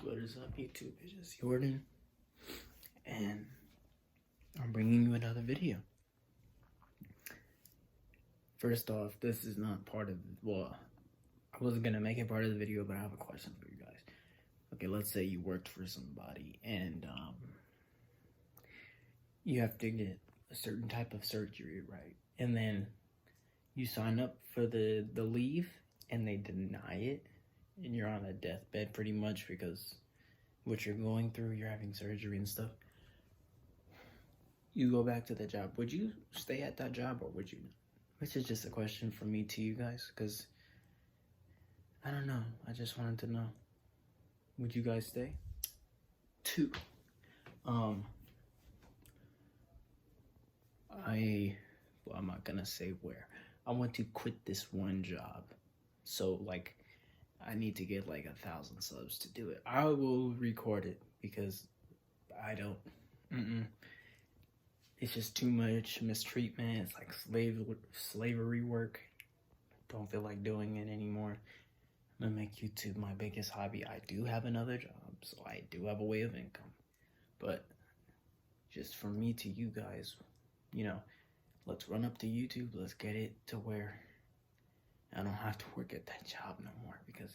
What is up, YouTube? It's just Jordan, and I'm bringing you another video. First off, this is not part of, well, I wasn't gonna make it part of the video, but I have a question for you guys. Okay, let's say you worked for somebody, and you have to get a certain type of surgery, right? And then you sign up for the leave, and they deny it, and you're on a deathbed pretty much because what you're going through, you're having surgery and stuff. You go back to the job. Would you stay at that job or would you not? Which is just a question from me to you guys, because I don't know. I just wanted to know. Would you guys stay? 2. I'm not gonna say where. I want to quit this one job. So like, I need to get like 1,000 subs to do it. I will record it because I don't. It's just too much mistreatment. It's like slavery work. Don't feel like doing it anymore. I'm gonna make YouTube my biggest hobby. I do have another job, so I do have a way of income. But just from me to you guys, you know, let's run up to YouTube. Let's get it to where I don't have to work at that job no more, because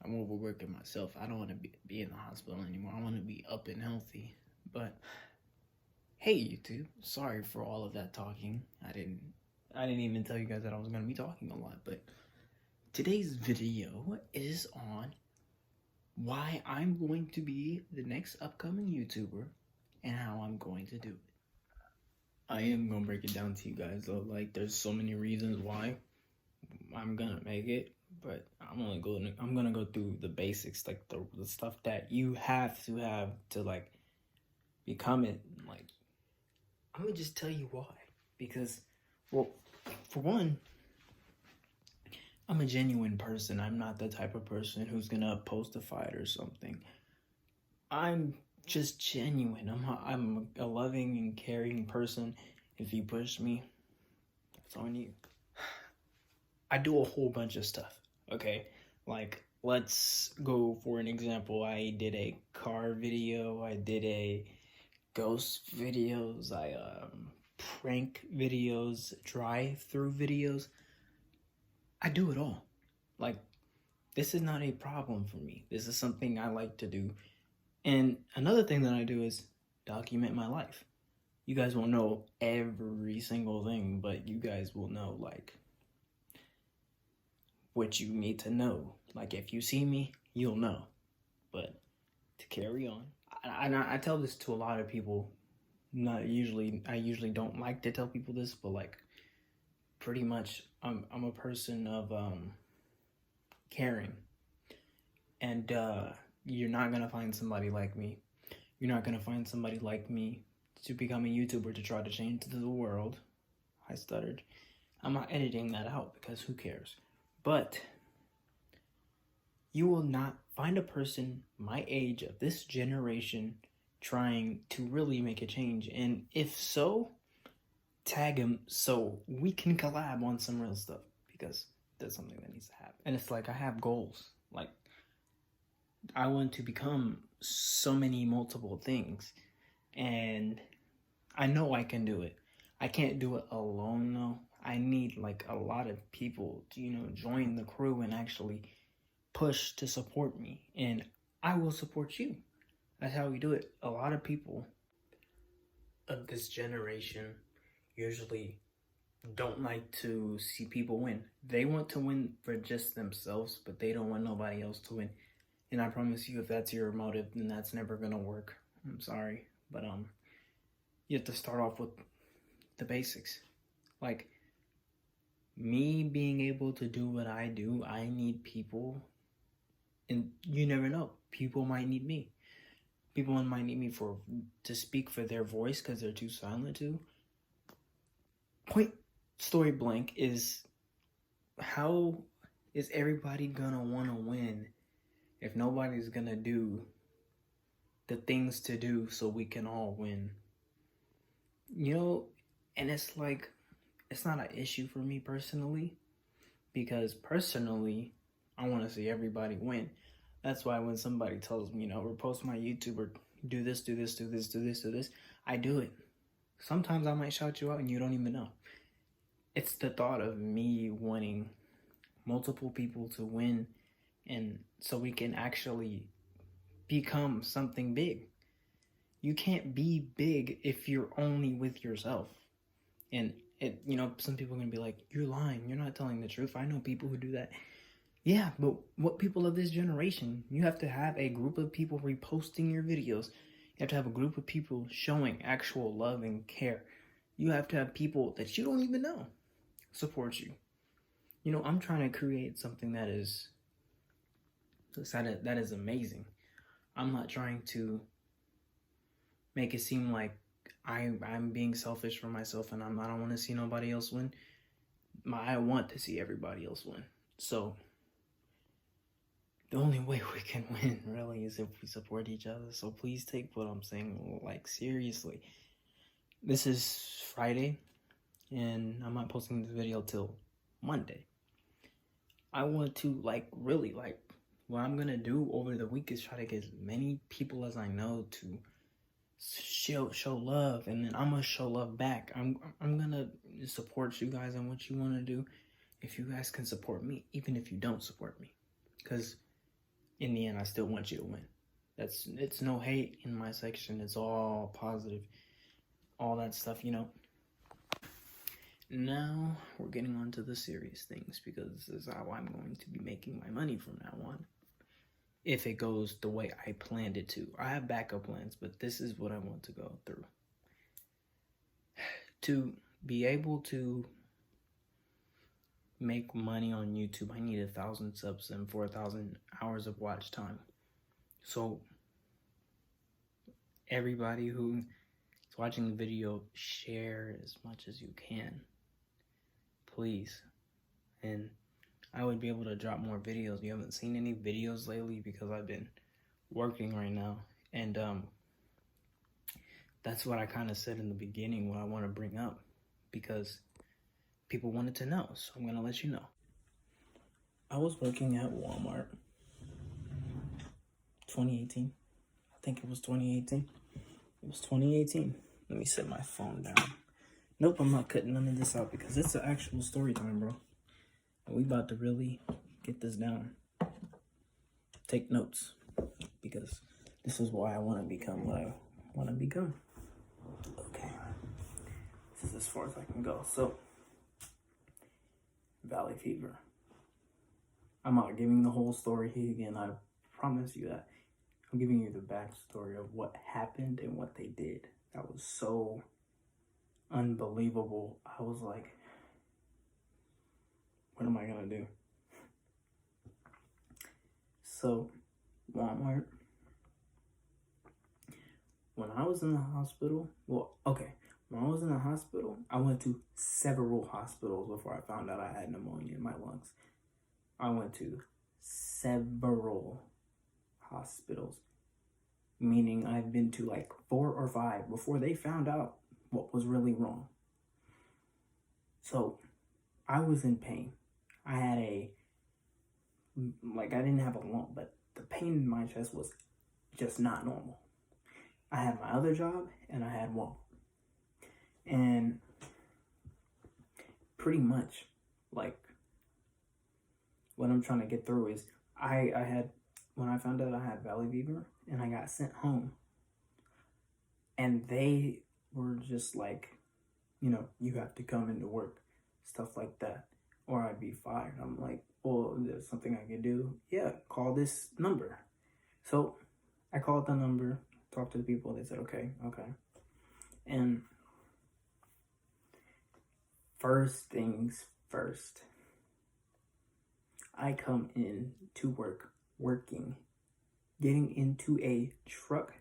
I'm overworking myself. I don't want to be in the hospital anymore. I want to be up and healthy. But hey, YouTube, sorry for all of that talking. I didn't even tell you guys that I was going to be talking a lot, but today's video is on why I'm going to be the next upcoming YouTuber and how I'm going to do it. I am going to break it down to you guys though. Like, there's so many reasons why I'm gonna make it, but I'm gonna go through the basics, like the stuff that you have to like become it. Like, I'm gonna just tell you why. Because, well, for one, I'm a genuine person. I'm not the type of person who's gonna post a fight or something. I'm just genuine. I'm a loving and caring person. If you push me, that's on you. I do a whole bunch of stuff, okay? Like, let's go for an example. I did a car video, I did a ghost videos, I prank videos, drive-through videos. I do it all. Like, this is not a problem for me. This is something I like to do. And another thing that I do is document my life. You guys won't know every single thing, but you guys will know, like, what you need to know. Like, if you see me, you'll know. But to carry on, I tell this to a lot of people. I usually don't like to tell people this, but like, pretty much I'm a person of caring. And you're not gonna find somebody like me. You're not gonna find somebody like me to become a YouTuber to try to change the world. I stuttered. I'm not editing that out because who cares? But you will not find a person my age of this generation trying to really make a change. And if so, tag him so we can collab on some real stuff, because that's something that needs to happen. And it's like, I have goals. Like, I want to become so many multiple things, and I know I can do it. I can't do it alone though. I need like a lot of people to, you know, join the crew and actually push to support me, and I will support you. That's how we do it. A lot of people of this generation usually don't like to see people win. They want to win for just themselves, but they don't want nobody else to win. And I promise you, if that's your motive, then that's never gonna work. I'm sorry, but you have to start off with the basics. Like, me being able to do what I do, I need people, and you never know, people might need me. People might need me to speak for their voice because they're too silent to. Point story blank is, how is everybody gonna want to win if nobody's gonna do the things to do so we can all win? You know, and it's like, it's not an issue for me personally, because personally, I want to see everybody win. That's why when somebody tells me, repost my YouTube or do this, do this, do this, do this, do this, I do it. Sometimes I might shout you out and you don't even know. It's the thought of me wanting multiple people to win, and so we can actually become something big. You can't be big if you're only with yourself. And some people are gonna be like, "You're lying. You're not telling the truth." I know people who do that. Yeah, but what people of this generation? You have to have a group of people reposting your videos. You have to have a group of people showing actual love and care. You have to have people that you don't even know support you. I'm trying to create something that is amazing. I'm not trying to make it seem like I'm being selfish for myself and I don't want to see nobody else win. I want to see everybody else win. So the only way we can win really is if we support each other. So please take what I'm saying seriously. This is Friday and I'm not posting this video till Monday. I want to really what I'm gonna do over the week is try to get as many people as I know to show love, and then I'm gonna show love back. I'm gonna support you guys on what you want to do. If you guys can support me, even if you don't support me, because in the end I still want you to win. It's no hate in my section. It's all positive, all that stuff. Now we're getting on to the serious things, because this is how I'm going to be making my money from now on. If it goes the way I planned it to. I have backup plans, but this is what I want to go through. To be able to make money on YouTube, I need 1,000 subs and 4,000 hours of watch time. So everybody who is watching the video, share as much as you can, please. And I would be able to drop more videos. You haven't seen any videos lately because I've been working right now. And that's what I kind of said in the beginning, what I want to bring up, because people wanted to know. So I'm going to let you know. I was working at Walmart 2018. I think it was 2018. It was 2018. Let me set my phone down. Nope, I'm not cutting none of this out because it's an actual story time, bro. We about to really get this down. Take notes, because this is why I want to become what I want to become. Okay, this is as far as I can go. So, valley fever. I'm not giving the whole story here again. I promise you that. I'm giving you the backstory of what happened and what they did. That was so unbelievable. I was like, what am I gonna do? So, Walmart. When I was in the hospital, when I was in the hospital, I went to several hospitals before I found out I had pneumonia in my lungs. I went to several hospitals, meaning I've been to 4 or 5 before they found out what was really wrong. So, I was in pain. I had I didn't have a lump, but the pain in my chest was just not normal. I had my other job and I had one. And pretty much, what I'm trying to get through is when I found out I had valley fever and I got sent home, and they were just you have to come into work, stuff like that, or I'd be fired. I'm like, well, there's something I could do. Yeah, call this number. So I called the number, talked to the people. They said, okay. And first things first, I come in to work, getting into a truck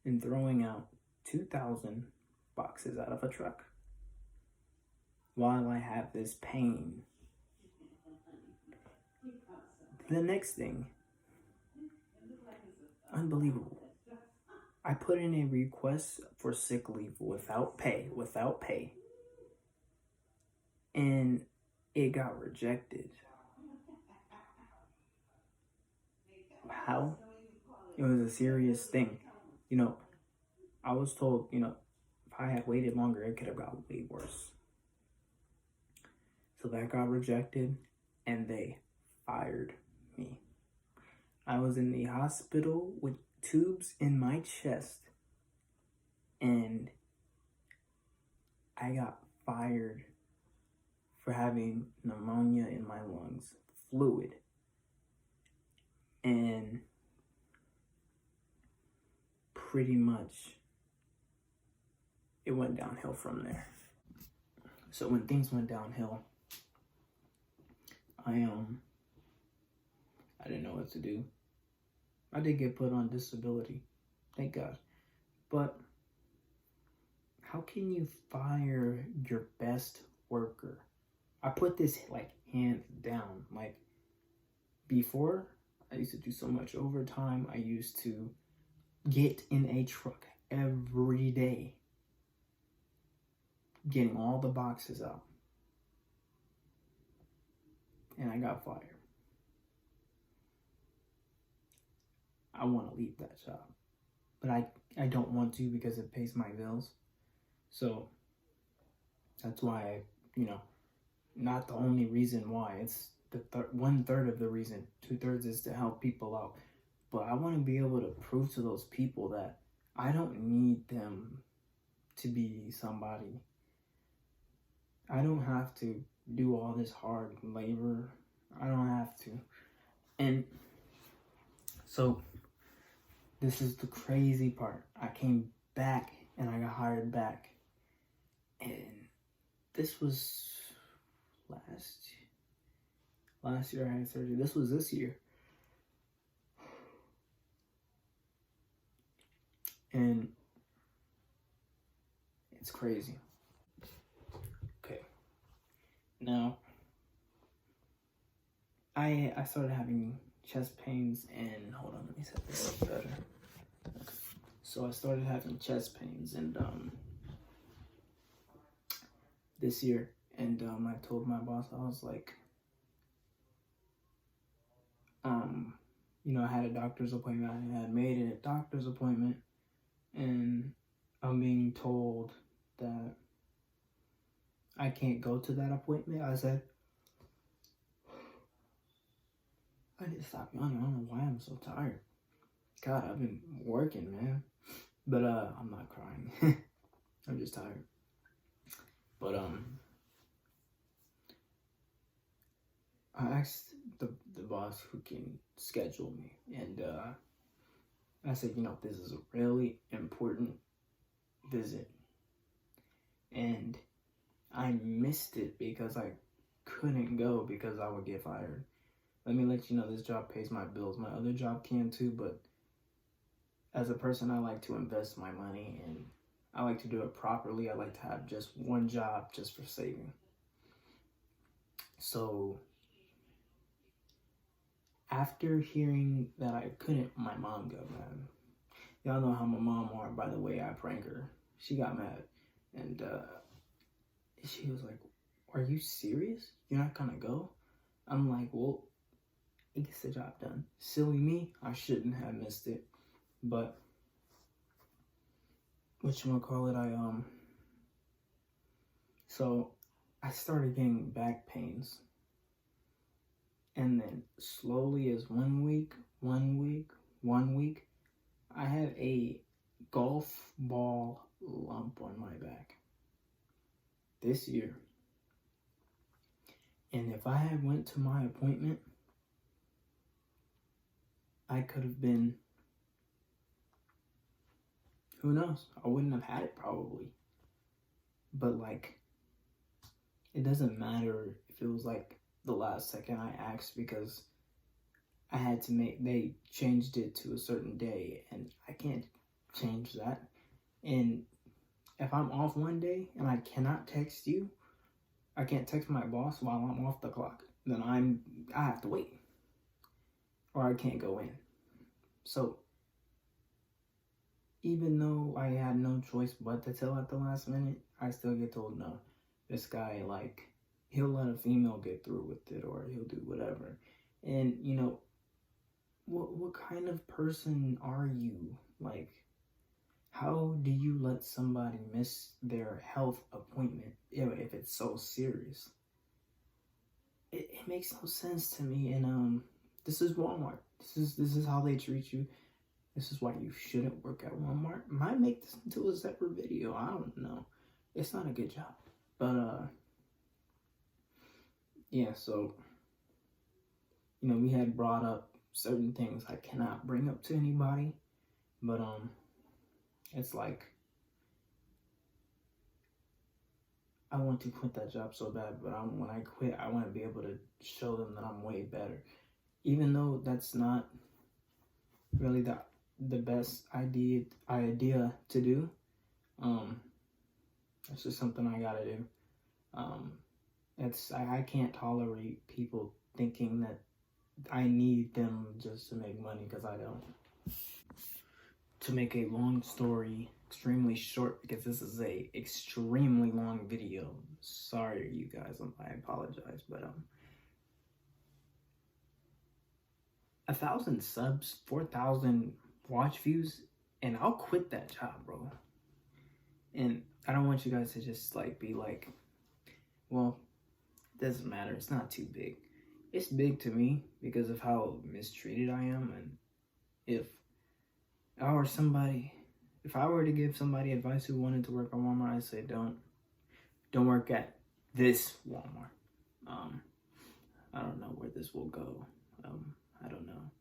and throwing out 2,000 boxes out of a truck while I have this pain. The next thing, unbelievable. I put in a request for sick leave without pay, and it got rejected. how, it was a serious thing. You know, I was told, if I had waited longer, it could have got way worse. So that got rejected, and they fired me. I was in the hospital with tubes in my chest, and I got fired for having pneumonia in my lungs, fluid. And pretty much it went downhill from there. So when things went downhill, I didn't know what to do. I did get put on disability, thank God. But how can you fire your best worker? I put this like hands down. Like before, I used to do so much overtime. I used to get in a truck every day, getting all the boxes out. And I got fired. I want to leave that job, but I don't want to because it pays my bills. So that's why not the only reason why. It's the 1/3 of the reason. 2/3 is to help people out. But I want to be able to prove to those people that I don't need them to be somebody. I don't have to do all this hard labor. I don't have to. And so this is the crazy part. I came back and I got hired back. And this was last year I had surgery. This was this year. And it's crazy. Okay. Now, I started having chest pains, and hold on, let me set this up better. So I started having chest pains, and this year, and I told my boss, I was like, I had a doctor's appointment. I had made a doctor's appointment, and I'm being told that I can't go to that appointment. I said, I need to stop yawning. I don't know why I'm so tired. God, I've been working, man. But I'm not crying. I'm just tired. But I asked the boss who can schedule me, and I said, this is a really important visit, and I missed it because I couldn't go because I would get fired. Let me let you know, this job pays my bills. My other job can too, but as a person, I like to invest my money, and I like to do it properly. I like to have just one job just for saving. So after hearing that I couldn't, my mom got mad. Y'all know how my mom are by the way I prank her. She got mad, and she was like, "Are you serious? You're not gonna go?" I'm like, well, it gets the job done. Silly me, I shouldn't have missed it. But whatchamacallit, so I started getting back pains. And then slowly as one week, I have a golf ball lump on my back this year. And if I had went to my appointment, I could have been, who knows? I wouldn't have had it probably. But it doesn't matter if it was the last second I asked, because I had to they changed it to a certain day, and I can't change that. And if I'm off one day and I cannot text you, I can't text my boss while I'm off the clock, then I have to wait, or I can't go in. So even though I had no choice but to tell at the last minute, I still get told, no, this guy, he'll let a female get through with it, or he'll do whatever. And, what kind of person are you? Like, how do you let somebody miss their health appointment if it's so serious? It makes no sense to me. And this is Walmart. This is how they treat you. This is why you shouldn't work at Walmart. Might make this into a separate video. I don't know. It's not a good job. But yeah, so we had brought up certain things I cannot bring up to anybody. But it's like I want to quit that job so bad, but when I quit, I want to be able to show them that I'm way better. Even though that's not really the best idea to do. It's just something I gotta do. I can't tolerate people thinking that I need them just to make money, because I don't. To make a long story extremely short, because this is a extremely long video. Sorry, you guys. I apologize, but 1,000 subs, 4,000 watch views, and I'll quit that job, bro. And I don't want you guys to just be like, well, it doesn't matter. It's not too big. It's big to me because of how mistreated I am. And if I were to give somebody advice who wanted to work at Walmart, I'd say don't work at this Walmart. I don't know where this will go. I don't know.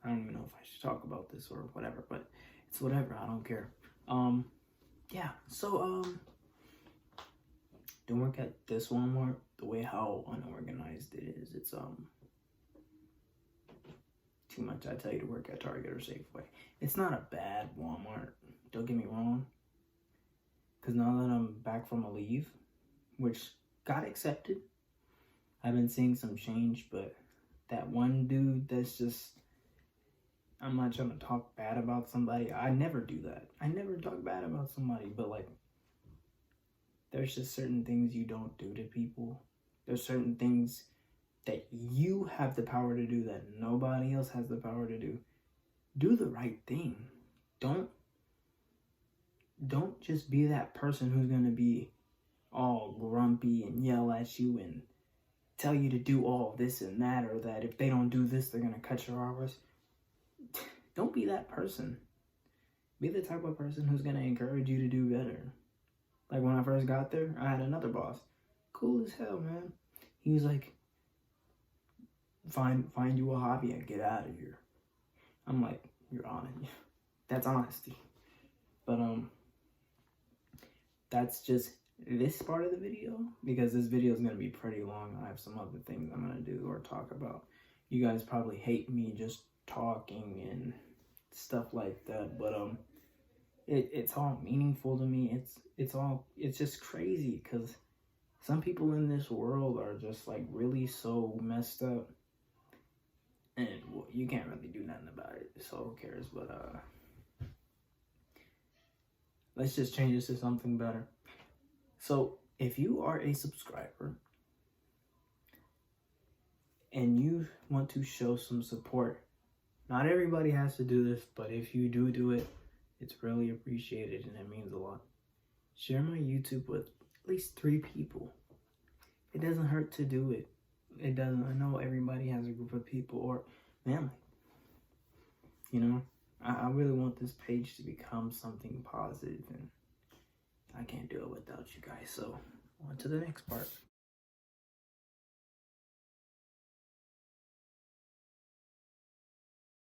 I don't even know if I should talk about this or whatever, but it's whatever. I don't care. Yeah. So don't work at this Walmart. The way how unorganized it is, it's too much. I tell you to work at Target or Safeway. It's not a bad Walmart. Don't get me wrong. Because now that I'm back from a leave, which got accepted, I've been seeing some change. But that one dude that's just, I'm not trying to talk bad about somebody. I never do that. I never talk bad about somebody. But there's just certain things you don't do to people. There's certain things that you have the power to do that nobody else has the power to do. Do the right thing. Don't just be that person who's going to be all grumpy and yell at you and tell you to do all this and that, or that if they don't do this, they're going to cut your hours. Don't be that person. Be the type of person who's going to encourage you to do better. Like when I first got there, I had another boss. Cool as hell, man. He was like, find you a hobby and get out of here. I'm like, you're honest. That's honesty. But that's just this part of the video, because this video is going to be pretty long. I have some other things I'm going to do or talk about. You guys probably hate me just talking and stuff like that, but it's all meaningful to me. It's just crazy, because some people in this world are just really so messed up, and you can't really do nothing about it, so who cares? But let's just change this to something better. So if you are a subscriber and you want to show some support, not everybody has to do this, but if you do it, it's really appreciated and it means a lot. Share my YouTube with at least 3 people. It doesn't hurt to do it. It doesn't. I know everybody has a group of people or family. I really want this page to become something positive, and I can't do it without you guys. So on to the next part.